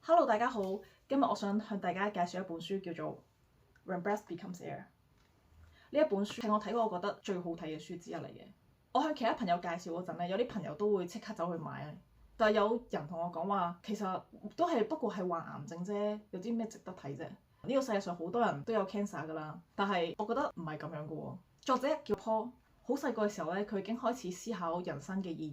Hello，大家好，今日我想向大家介紹一本書，叫做《When Breast Becomes Air》。呢一本書係我睇過我覺得最好睇嘅書之一嚟嘅。我向其他朋友介紹嗰陣咧，有啲朋友都會即刻走去買，但係有人同我講話，其實都係不過係患癌症啫，有啲咩值得睇啫？呢個世界上好多人都有 cancer 㗎啦，但係我覺得唔係咁樣㗎喎。作者叫 Paul，好細個嘅時候咧，佢已經開始思考人生嘅意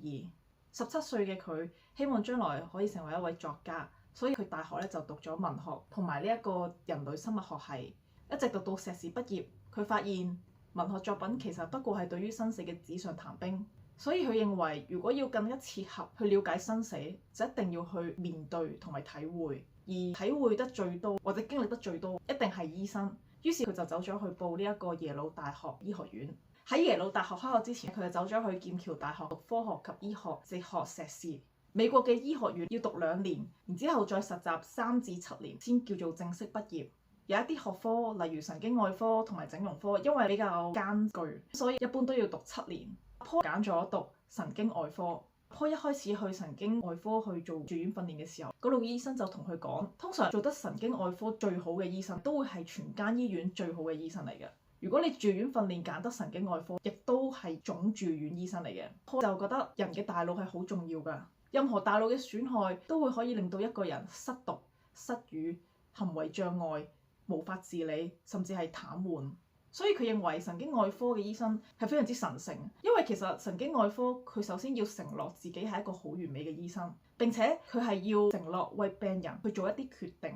義。17歲嘅佢希望將來可以成為一位作家。所以佢大學咧就讀咗文學同埋呢一個人類生物學系，一直讀到碩士畢業。佢發現文學作品其實不過係對於生死嘅紙上談兵，所以佢認為如果要更加切合去了解生死，就一定要去面對同埋體會，而體會得最多或者經歷得最多一定係醫生。於是佢就走咗去報呢一個耶魯大學醫學院。喺耶魯大學開學之前，佢就走咗去劍橋大學讀科學及醫學哲學碩士。美國嘅醫學院要讀2年，然之後再實習3至7年先叫做正式畢業。有一啲學科，例如神經外科同埋整容科，因為比較艱巨，所以一般都要讀7年。Paul 揀咗讀神經外科。Paul 一開始去神經外科去做住院訓練嘅時候，嗰度醫生就同佢講，通常做得神經外科最好嘅醫生，都會係全間醫院最好嘅醫生嚟嘅。如果你住院訓練揀得神經外科，亦都係總住院醫生嚟嘅。Paul 就覺得人嘅大腦係好重要㗎。任何大腦嘅損害都會可以令到一個人失讀、失語、行為障礙、無法自理，甚至係癱瘓。所以佢認為神經外科嘅醫生係非常之神聖，因為其實神經外科佢首先要承諾自己係一個好完美嘅醫生，並且佢係要承諾為病人去做一啲決定。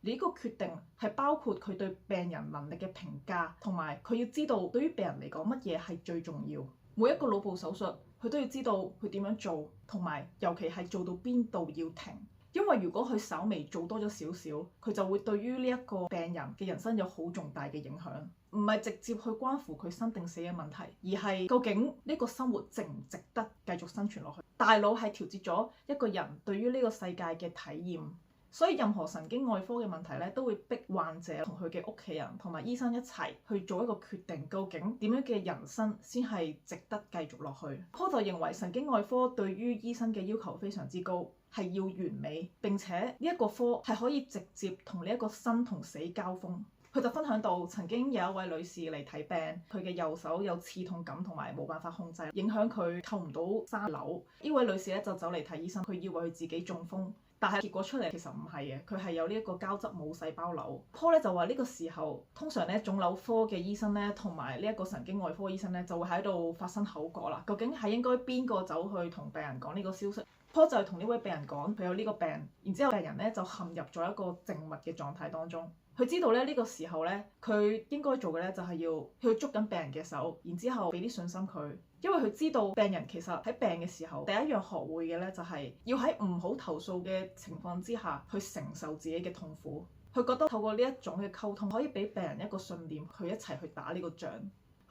而呢個決定係包括佢對病人能力嘅評價，同埋佢要知道對於病人嚟講乜嘢係最重要。每一個腦部手術，佢都要知道佢點樣做，同埋尤其係做到邊度要停。因為如果佢稍微做多咗少少，佢就會對於呢一個病人嘅人生有好重大嘅影響。唔係直接去關乎佢生定死嘅問題，而係究竟呢個生活值唔值得繼續生存落去。大腦係調節咗一個人對於呢個世界嘅體驗。所以任何神經外科嘅問題咧，都會逼患者同佢嘅屋企人同埋醫生一齊去做一個決定，究竟點樣嘅人生先係值得繼續落去。Paul 就認為神經外科對於醫生嘅要求非常之高，係要完美，並且呢一個科係可以直接同呢一個生同死交鋒。佢就分享到曾經有一位女士嚟睇病，佢嘅右手有刺痛感同埋冇辦法控制，影響佢扣唔到生瘤。呢位女士咧就走嚟睇醫生，佢以為佢自己中風。但係結果出嚟其實唔係嘅，佢係有呢一個膠質母細胞瘤。Paul 咧就話呢個時候，通常咧腫瘤科嘅醫生咧同埋呢一個神經外科醫生咧就會喺度發生口角啦。究竟係應該邊個走去同病人講呢個消息？Paul 就係同呢位病人講佢有呢個病，然之後病人咧就陷入咗一個靜默嘅狀態當中。佢知道咧呢個時候咧，佢應該做嘅咧就係要去捉緊病人嘅手，然之後俾啲信心佢，因為佢知道病人其實喺病嘅時候，第一樣學會嘅咧就係要喺唔好投訴嘅情況之下去承受自己嘅痛苦。佢覺得透過呢一種嘅溝通，可以俾病人一個信念，去一齊去打呢個仗。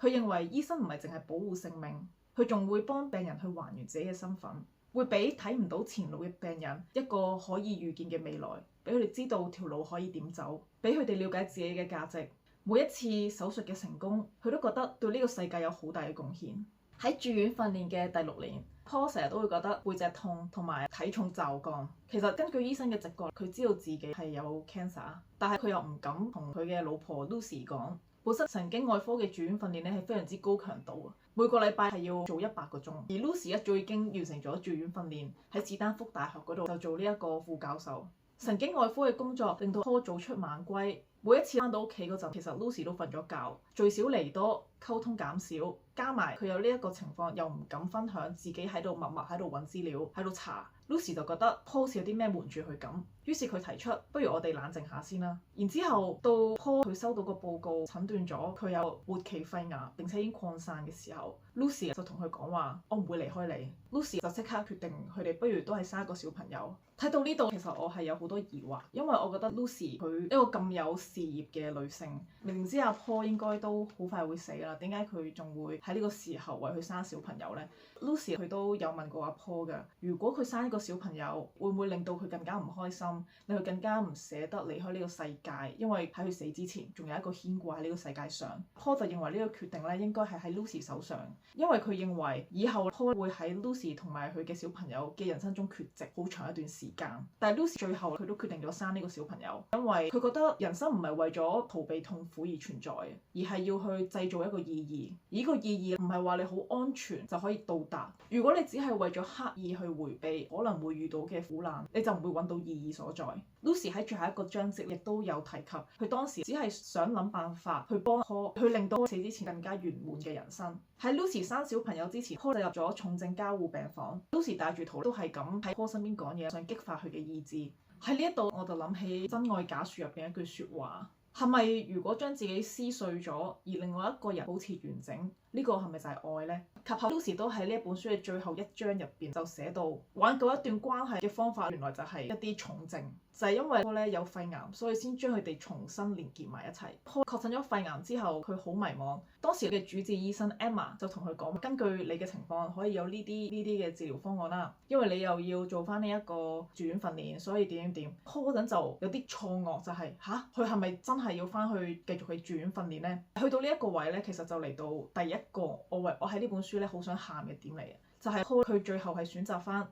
佢認為醫生唔係淨係保護性命，佢仲會幫病人去還原自己嘅身份，會俾睇唔到前路嘅病人一個可以預見嘅未來，俾佢哋知道條路可以點走，俾佢哋了解自己嘅價值。每一次手術嘅成功，佢都覺得對呢個世界有好大嘅貢獻。喺住院訓練嘅第6年，Paul 成日都會覺得背脊痛同埋體重驟降。其實根據醫生嘅直覺，佢知道自己係有 cancer， 但係佢又唔敢同佢嘅老婆 Lucy 講。本身神經外科嘅住院訓練咧係非常之高強度，每個禮拜係要做100個鐘。而 Lucy 一早已經完成咗住院訓練，喺史丹福大學嗰度就做呢一個副教授。神經外科嘅工作令到 Paul 早出晚歸，每一次返到屋企嗰陣，其實 Lucy 都瞓咗覺，聚少離多，溝通減少，加埋佢有呢一個情況，又唔敢分享，自己喺度默默喺度揾資料，喺度查。Lucy 就覺得 Paul 好似有啲咩瞞住佢咁，於是佢提出，不如我哋冷靜下先啦。然之後到 Paul 佢收到個報告，診斷咗佢有末期肺癌，並且已經擴散嘅時候，Lucy 就同佢講話：我唔會離開你。Lucy 就即刻決定佢哋不如都係生一個小朋友。睇到呢度，其實我係有好多疑惑，因為我覺得 Lucy 佢一個咁有事業嘅女性，明知阿 Paul 應該都好快會死啦，啦，點解佢仲會喺呢個時候為佢生小朋友呢？Lucy 佢都有問過阿 Paul 㗎，如果佢生一個小朋友，會唔會令到佢更加唔開心，令佢更加唔捨得離開呢個世界？因為喺佢死之前，仲有一個牽掛喺呢個世界上。Paul 就認為呢個決定咧應該係喺 Lucy 手上，因為佢認為以後 Paul 會喺 Lucy 同埋佢嘅小朋友嘅人生中缺席好長一段時間。但係 Lucy 最後佢都決定咗生呢個小朋友，因為佢覺得人生唔係為咗逃避痛苦而存在，而係要去製造一個意義。而呢個意義唔係話你好安全就可以到達。如果你只係為咗刻意去迴避可能會遇到嘅苦難，你就唔會揾到意義所在。Lucy 喺最後一個章節亦都有提及，佢當時只係想諗辦法去幫 Paul 去令到死之前更加圓滿嘅人生。喺 Lucy 生小朋友之前， Paul 就入咗重症加護病房。Lucy 帶住肚都係咁喺 Paul 身邊講嘢，想激發佢嘅意志。喺呢一度我就諗起《真愛假說》入邊一句説話，係咪如果將自己撕碎咗，而另外一個人保持完整，呢個係咪就係愛呢？及後 Lucy 都喺呢一本書嘅最後一章入邊就寫到，挽救一段關係嘅方法原來就係一啲重症，就係因為 Paul 有肺癌，所以先將佢哋重新連結埋一齊。Paul 確診咗肺癌之後，佢好迷茫。當時嘅主治醫生 Emma 就同佢講，根據你嘅情況，可以有呢啲嘅治療方案啦，因為你又要做翻呢一個住院訓練，所以點點點。Paul 嗰陣就有啲錯愕，就係佢係咪真係要翻去繼續去住院訓練呢？去到呢一個位咧，其實就嚟到第一個我喺呢本書咧好想喊嘅點嚟嘅，就係 Paul 佢最後係選擇翻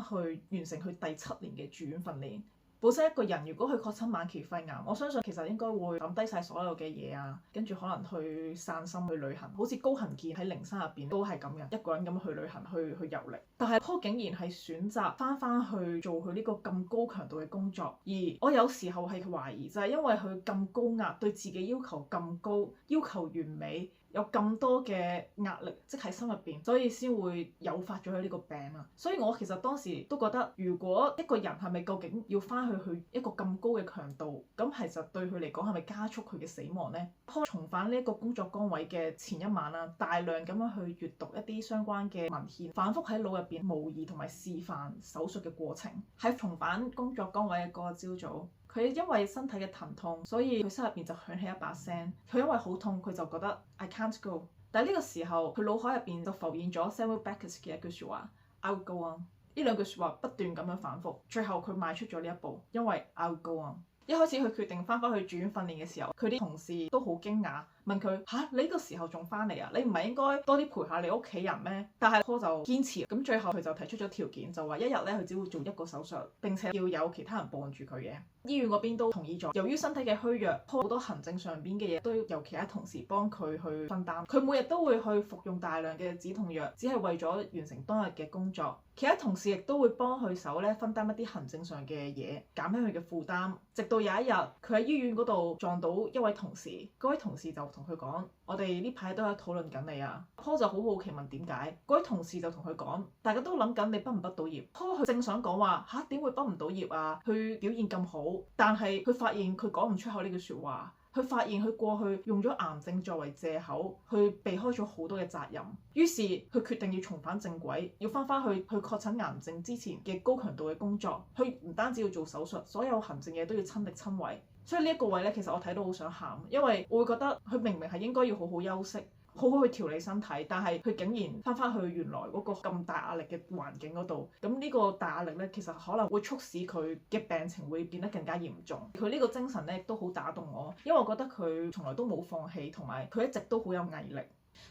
去完成佢第7年嘅住院訓練。本身一個人如果佢確診晚期肺癌，我相信其實應該會抌低晒所有嘅嘢啊，跟住可能去散心去旅行，好似高行健喺靈山入邊都係咁嘅，一個人咁去旅行去遊歷。但係 Paul 竟然係選擇翻去做佢呢個咁高強度嘅工作，而我有時候係懷疑就係因為佢咁高壓，對自己要求咁高，要求完美，有咁多嘅壓力積喺心入邊，所以先會誘發咗佢呢個病啊。所以我其實當時都覺得，如果一個人係咪究竟要翻去一個咁高嘅強度，咁其實對佢嚟講係咪加速佢嘅死亡呢？ Paul 重返呢一個工作崗位嘅前一晚啦，大量咁樣去閱讀一啲相關嘅文獻，反覆喺腦入邊模擬同埋示範手術嘅過程。喺重返工作崗位嘅嗰個朝早，佢因為身體嘅疼痛，所以佢心入邊就響起一把聲。佢因為好痛，佢就覺得 I can't go。但係呢個時候，佢腦海入邊就浮現咗 Samuel Beckett 嘅一句説話 I'll go on。呢兩句説話不斷咁樣反覆，最後佢邁出咗呢一步，因為 I'll go on。一開始佢決定翻去住院訓練嘅時候，佢啲同事都好驚訝，問佢你呢個時候仲翻嚟啊？你唔係應該多啲陪下你屋企人咩？但係 Paul 就堅持，咁最後佢就提出咗條件，就話一日咧佢只會做1個手術，並且要有其他人傍住佢嘅。醫院嗰邊都同意咗。由於身體嘅虛弱，Paul 好多行政上邊嘅嘢都要由其他同事幫佢去分擔。佢每日都會去服用大量嘅止痛藥，只係為咗完成當日嘅工作。其他同事亦都會幫佢手咧分擔一啲行政上嘅嘢，減輕佢嘅負擔。直到有一日，佢喺醫院嗰度撞到一位同事，嗰位同事就同佢講：我哋呢排都喺討論緊你啊。Paul 就好好奇問點解，嗰位同事就同佢講：大家都諗緊你畢唔畢到業。Paul 佢正想講話點會畢唔到業啊？佢表現咁好，但係佢發現佢講唔出口呢句説話。佢發現佢過去用咗癌症作為藉口，去避開咗好多嘅責任。於是佢決定要重返正軌，要翻去確診癌症之前嘅高強度嘅工作。佢唔單止要做手術，所有行政嘢都要親力親為。所以呢一個位咧，其實我睇到好想喊，因為我會覺得佢明明係應該要好好休息，好好去調理身體，但係佢竟然翻去原來嗰個咁大壓力嘅環境嗰度。咁呢個大壓力咧，其實可能會促使佢嘅病情會變得更加嚴重。佢呢個精神咧都好打動我，因為我覺得佢從來都冇放棄，同埋佢一直都好有毅力。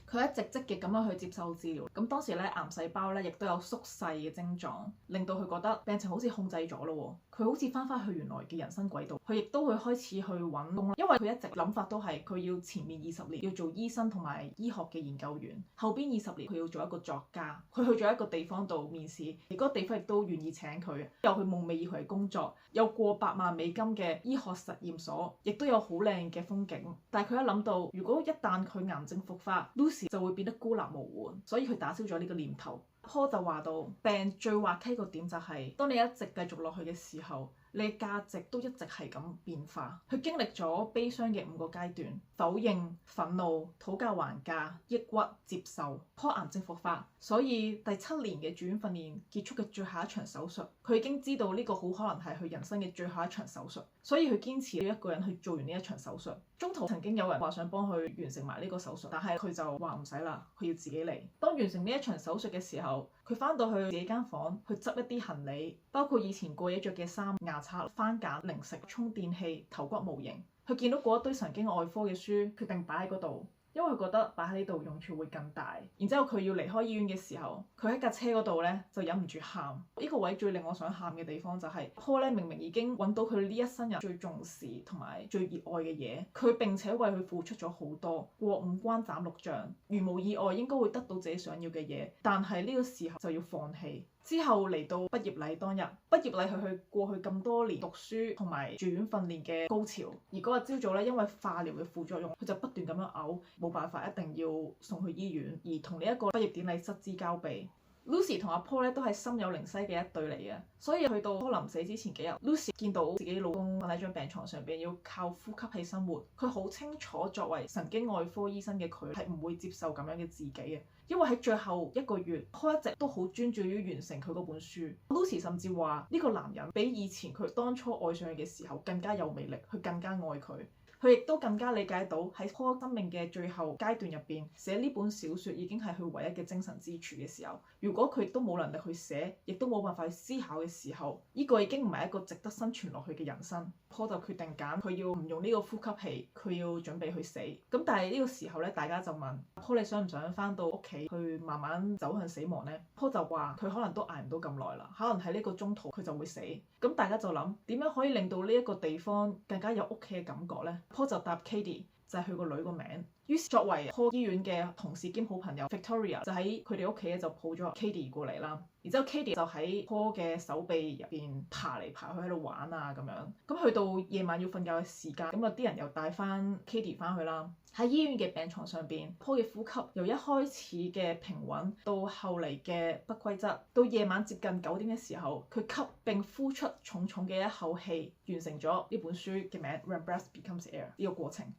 佢一直積極咁樣去接受治療。咁當時咧，癌細胞咧亦都有縮細嘅症狀，令到佢覺得病情好似控制咗咯。佢好似翻去原來嘅人生軌道。佢亦都會開始去揾工啦，因為佢一直諗法都係佢要前面20年要做醫生同埋醫學嘅研究員，後邊20年佢要做一個作家。佢去咗一個地方度面試，而嗰個地方亦都願意請佢，有佢夢寐以求嘅工作，有過百萬美金嘅醫學實驗所，亦都有好靚嘅風景。但係佢一諗到，如果一旦佢癌症復發，Lucy 就會變得孤立無援，所以佢打消咗呢個念頭。Paul 就話到，病最滑稽個點就係，當你一直繼續落去嘅時候，你嘅價值都一直係咁變化。佢經歷咗悲傷嘅5個階段：否認、憤怒、討價還價、抑鬱、接受。Paul 癌症復發，所以第7年嘅住院訓練結束嘅最後一場手術，佢已經知道呢個好可能係佢人生嘅最後一場手術，所以佢堅持要一個人去做完呢一場手術。中途曾經有人話想幫佢完成埋呢個手術，但係佢就話唔使啦，佢要自己嚟。當完成呢一場手術嘅時候，佢返到去自己間房去執一啲行李，包括以前過夜着嘅衫、牙刷、番梘、零食、充電器、頭骨模型。佢見到嗰一堆神經外科嘅書，決定擺喺嗰度。因為佢覺得擺喺呢度用處會更大。然之後佢要離開醫院嘅時候，佢喺架車嗰度咧就忍唔住喊。呢個位最令我想喊嘅地方就係 Paul 咧明明已經揾到佢呢一生人最重視同埋最熱愛嘅嘢，佢並且為佢付出咗好多，過5關斬6將，如無意外應該會得到自己想要嘅嘢，但係呢個時候就要放棄。之後嚟到畢業禮當日，畢業禮係佢過去咁多年讀書同埋住院訓練嘅高潮。而嗰日朝早咧，因為化療嘅副作用，佢就不斷咁樣嘔，冇辦法一定要送去醫院，而同呢一個畢業典禮失之交臂。Lucy 同阿 Paul 咧都係心有靈犀嘅一對嚟嘅，所以去到 Paul 臨死之前幾日 Lucy 見到自己老公瞓喺張病床上邊，要靠呼吸器生活，佢好清楚作為神經外科醫生嘅佢係唔會接受咁樣嘅自己嘅，因為喺最後1個月 Paul 一直都好專注於完成佢嗰本書。Lucy 甚至話呢個男人比以前佢當初愛上佢嘅時候更加有魅力，佢更加愛佢。佢亦都更加理解到喺 Paul 生命嘅最後階段入邊，寫呢本小説已經係佢唯一嘅精神支柱嘅時候。如果佢亦都冇能力去寫，亦都冇辦法去思考嘅時候，呢個已經唔係一個值得生存落去嘅人生。Paul 就決定揀佢要唔用呢個呼吸器，佢要準備去死。咁但係呢個時候咧，大家就問 Paul 你想唔想翻到屋企去慢慢走向死亡呢？ Paul 就話佢可能都捱唔到咁耐啦，可能喺呢個中途佢就會死。咁大家就諗點樣可以令到呢一個地方更加有屋企嘅感覺呢？ Paul 就答 Katie， 就係佢個女個名。於是作為 Paul 醫院嘅同事兼好朋友 Victoria 就喺佢哋屋企咧就抱咗 Katie 過嚟啦。然之後 Katie 就喺 Paul 嘅手臂入邊爬嚟爬去喺度玩啊咁樣。咁去到夜晚要瞓覺嘅時間，咁有啲人又帶翻 Katie 翻去啦。喺醫院嘅病床上邊 Paul 嘅呼吸由一開始嘅平穩到後嚟嘅不規則，到夜晚接近9點嘅時候，佢吸並呼出重重嘅一口氣，完成咗呢本書嘅名 When Breath Becomes Air 呢個過程。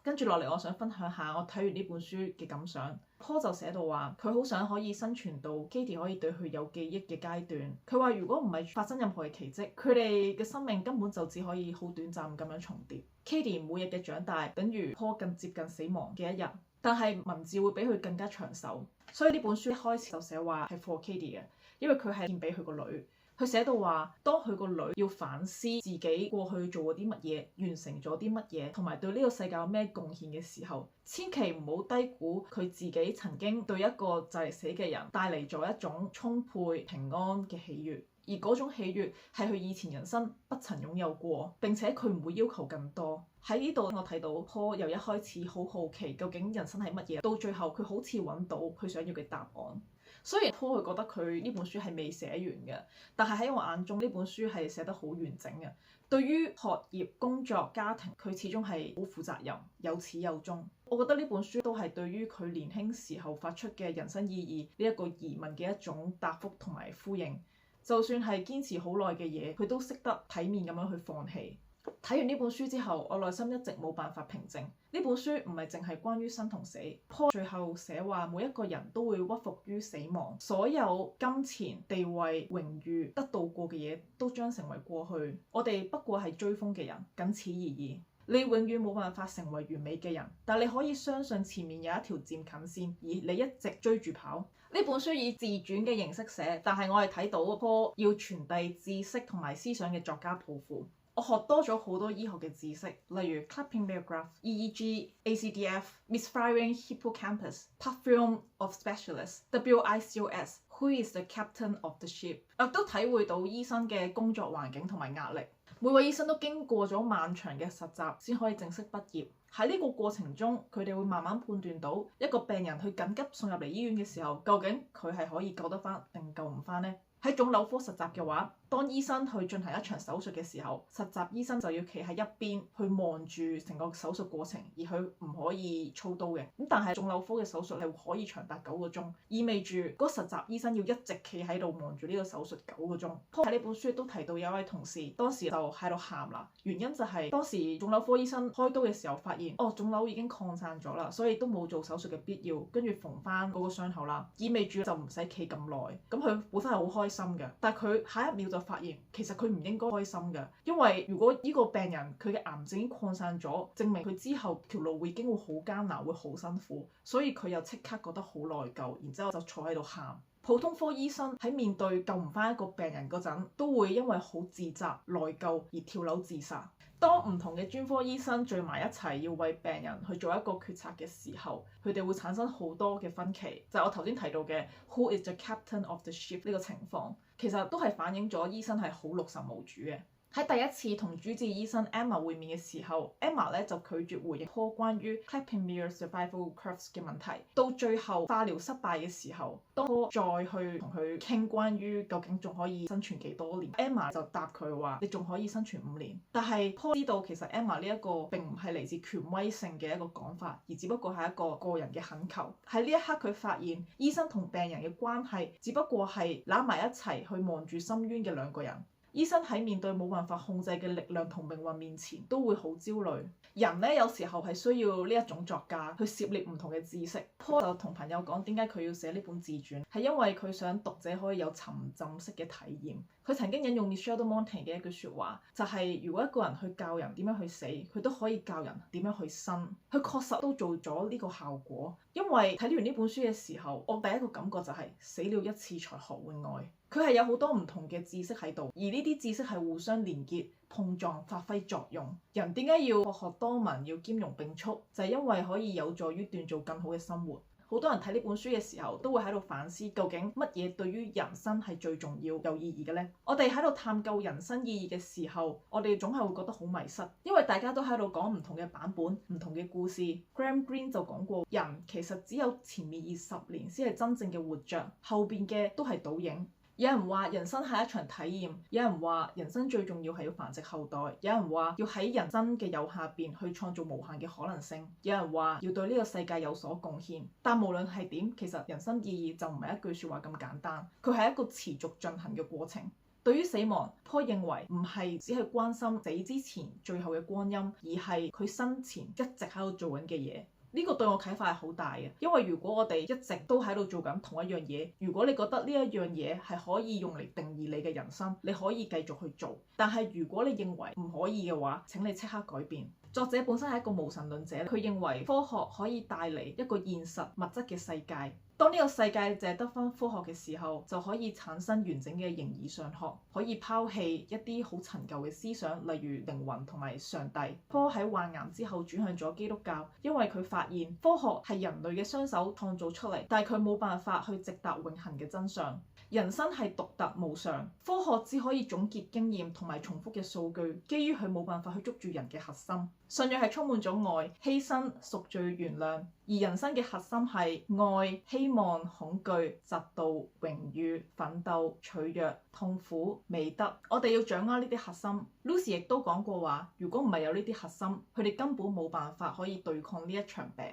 跟住落嚟，我想分享下我睇完呢本書嘅感想。Paul 就寫到話，佢好想可以生存到 Katie 可以對佢有記憶嘅階段。佢話如果唔係發生任何嘅奇蹟，佢哋嘅生命根本就只可以好短暫咁樣重疊。Katie 每日嘅長大等於 Paul 更接近死亡嘅一日，但係文字會比佢更加長壽。所以呢本書一開始就寫話係 for Katie 嘅，因為佢係獻俾佢個女。佢寫到話，當佢個女要反思自己過去做過啲乜嘢，完成咗啲乜嘢，同埋對呢個世界有咩貢獻嘅時候，千祈唔好低估佢自己曾經對一個就嚟死嘅人帶嚟咗一種充沛平安嘅喜悅，而嗰種喜悅係佢以前人生不曾擁有過，並且佢唔會要求更多。喺呢度我睇到 Paul 由一開始好好奇究竟人生係乜嘢，到最後佢好似揾到佢想要嘅答案。雖然 Paul 佢覺得佢呢本書係未寫完嘅，但係喺我眼中呢本書係寫得好完整嘅。對於學業、工作、家庭，佢始終係好負責任、有始有終。我覺得呢本書都係對於佢年輕時候發出嘅人生意義呢一個疑問嘅一種答覆同埋呼應。就算係堅持好耐嘅嘢，佢都識得體面咁樣去放棄。睇完呢本書之後，我內心一直冇辦法平靜。呢本書唔係淨係關於生同死。Paul 最後寫話，每一個人都會屈服於死亡，所有金錢、地位、榮譽得到過嘅嘢都將成為過去。我哋不過係追風嘅人，僅此而已。你永遠冇辦法成為完美嘅人，但你可以相信前面有一條漸近線，而你一直追住跑。呢本書以自傳嘅形式寫，但係我係睇到 Paul 要傳遞知識同埋思想嘅作家抱負。我學多咗好多醫學嘅知識，例如 clapping myograph、EEG、ACDF、misfiring hippocampus、perfume of specialists、WICOS、Who is the captain of the ship？ 我都體會到醫生嘅工作環境同埋壓力。每位醫生都經過咗漫長嘅實習先可以正式畢業。喺呢個過程中，佢哋會慢慢判斷到一個病人去緊急送入嚟醫院嘅時候，究竟佢係可以救得翻定救唔翻呢？喺腫瘤科實習嘅話，當醫生去進行一場手術嘅時候，實習醫生就要企喺一邊去望住成個手術過程，而佢唔可以操刀嘅。咁但係腫瘤科嘅手術係可以長達9個鐘，意味住嗰實習醫生要一直企喺度望住呢個手術9個鐘。喺呢本書都提到有一位同事當時就喺度喊啦，原因就係當時腫瘤科醫生開刀嘅時候發現，腫瘤已經擴散咗啦，所以都冇做手術嘅必要，跟住縫翻嗰個傷口啦，意味住就唔使企咁耐。咁佢本身係好開心嘅，但係佢下一秒就發現其實佢唔應該開心嘅，因為如果呢個病人佢嘅癌症已經擴散咗，證明佢之後條路已經會好艱難，會好辛苦，所以佢又即刻覺得好內疚，然之後就坐喺度喊。普通科醫生喺面對救唔翻一個病人嗰陣，都會因為好自責、內疚而跳樓自殺。當唔同嘅專科醫生聚埋一齊要為病人去做一個決策嘅時候，佢哋會產生好多嘅分歧，就係我頭先提到嘅 Who is the captain of the ship 呢個情況，其實都係反映咗醫生係好六神無主嘅。喺第一次同主治醫生 Emma 會面嘅時候 ，Emma 咧就拒絕回應 Paul 關於 Kaplan-Meier survival curves 嘅問題。到最後化療失敗嘅時候，當 Paul 再去同佢傾關於究竟仲可以生存幾多年 ，Emma 就答佢話：你仲可以生存5年。但係 Paul 知道其實 Emma 呢一個並唔係嚟自權威性嘅一個講法，而只不過係一個個人嘅懇求。喺呢一刻佢發現醫生同病人嘅關係只不過係攬埋一齊去望住深淵嘅兩個人。醫生喺面對冇辦法控制嘅力量同命運面前，都會好焦慮。人咧有時候係需要呢一種作家去涉獵唔同嘅知識。Paul 就同朋友講點解佢要寫呢本自傳，係因為佢想讀者可以有沉浸式嘅體驗。佢曾經引用 Michel de Montaigne 嘅一句説話，就係如果一個人去教人點樣去死，佢都可以教人點樣去生。佢確實都做咗呢個效果。因為睇完呢本書嘅時候，我第一個感覺就係死了一次才學會愛。佢係有好多唔同嘅知識喺度，而呢啲知識係互相連結、碰撞、發揮作用。人點解要學多聞，要兼容並蓄？就係因為可以有助於鍛造更好嘅生活。好多人睇呢本書嘅時候，都會喺度反思究竟乜嘢對於人生係最重要、有意義嘅呢？我哋喺度探究人生意義嘅時候，我哋總係會覺得好迷失，因為大家都喺度講唔同嘅版本、唔同嘅故事。Graham Greene 就講過，人其實只有前面20年先係真正嘅活着，後邊嘅都係倒影。有人話人生係一場體驗，有人話人生最重要係要繁殖後代，有人話要喺人生嘅有下邊去創造無限嘅可能性，有人話要對呢個世界有所貢獻。但無論係點，其實人生意義就唔係一句説話咁簡單，佢係一個持續進行嘅過程。對於死亡，Paul認為唔係只係關心死之前最後嘅光陰，而係佢生前一直喺度做緊嘅嘢。呢個對我啟發係好大嘅，因為如果我哋一直都喺度做緊同一樣嘢，如果你覺得呢一樣嘢係可以用嚟定義你嘅人生，你可以繼續去做。但係如果你認為唔可以嘅話，請你即刻改變。作者本身係一個無神論者，佢認為科學可以帶嚟一個現實物質嘅世界。當呢個世界淨係得返科學嘅時候，就可以產生完整嘅形而上學，可以拋棄一啲好陳舊嘅思想，例如靈魂同埋上帝。Paul喺患癌之後轉向咗基督教，因為佢發現科學係人類嘅雙手創造出嚟，但係佢冇辦法去直達永恆嘅真相。人生係獨特無常，科學只可以總結經驗同埋重複嘅數據，基於佢冇辦法去捉住人嘅核心。信仰係充滿咗愛、犧牲、贖罪、原諒，而人生嘅核心係愛、希望、恐懼、嫉妒、榮譽、奮鬥、脆弱、痛苦、美德。我哋要掌握呢啲核心。Lucy 亦都講過話，如果唔係有呢啲核心，佢哋根本冇辦法可以對抗呢一場病。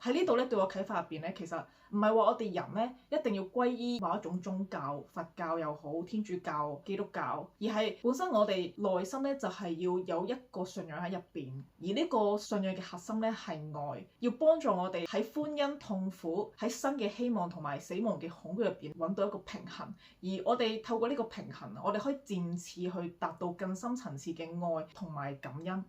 喺呢度咧，對我啟發入邊咧，其實唔係話我哋人咧一定要歸依某一種宗教，佛教又好，天主教、基督教，而係本身我哋內心咧就係要有一個信仰喺入邊，而呢個信仰嘅核心咧係愛，要幫助我哋喺歡欣、痛苦、喺生嘅希望同埋死亡嘅恐懼入邊揾到一個平衡，而我哋透過呢個平衡，我哋可以漸次去達到更深層次嘅愛同埋感恩。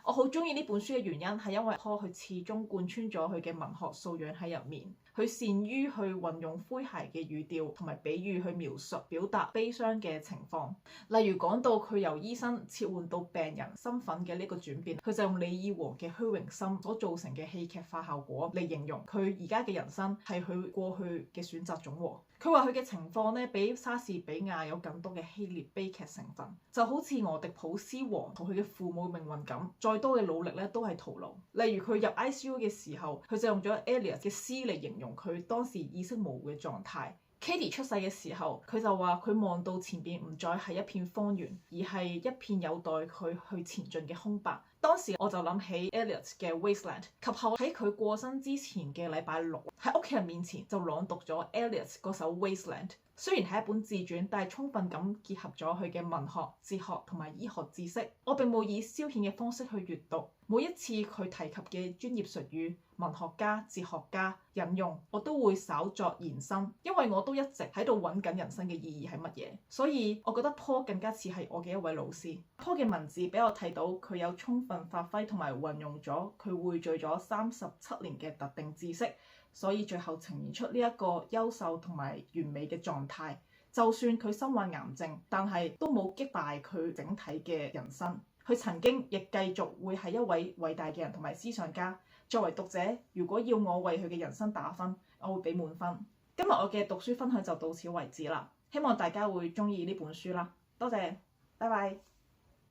我好中意呢本書嘅原因係因為Paul佢始終貫穿咗佢嘅文學素養喺入面，佢善於去運用詼諧嘅語調同埋比喻去描述表達悲傷嘅情況。例如講到佢由醫生切換到病人身份嘅呢個轉變，佢就用李爾王嘅虛榮心所造成嘅戲劇化效果嚟形容佢而家嘅人生係佢過去嘅選擇總和。佢話佢嘅情況咧，比莎士比亞有更多嘅希臘悲劇成分，就好似俄狄浦斯王同佢嘅父母命運咁，再多嘅努力咧都係徒勞。例如佢入 ICU 嘅時候，佢就用咗 Eliot 嘅詩嚟形容佢當時意識模糊嘅狀態。Katie 出世嘅時候，佢就話佢望到前邊唔再係一片荒原，而係一片有待佢去前進嘅空白。當時我就諗起 Eliot 嘅 Wasteland，及後喺佢過身之前嘅禮拜六，喺屋企人面前就朗讀咗 Eliot 嗰首 Wasteland。雖然係一本自傳，但係充分咁結合咗佢嘅文學、哲學同埋醫學知識。我並冇以消遣嘅方式去閱讀，每一次佢提及嘅專業術語、文學家、哲學家引用，我都會稍作延伸，因為我都一直喺度揾緊人生嘅意義係乜嘢。所以我覺得 Paul 更加似係我嘅一位老師。Paul 嘅文字俾我睇到佢有充分發揮同埋運用咗佢匯聚咗37年嘅特定知識，所以最後呈現出呢一個優秀同埋完美嘅狀態。就算佢身患癌症，但係都冇擊敗佢整體嘅人生。佢曾經亦繼續會係一位偉大嘅人同埋思想家。作為讀者，如果要我為佢嘅人生打分，我會俾滿分。今日我嘅讀書分享就到此為止啦，希望大家會鍾意呢本書啦。多謝，拜拜。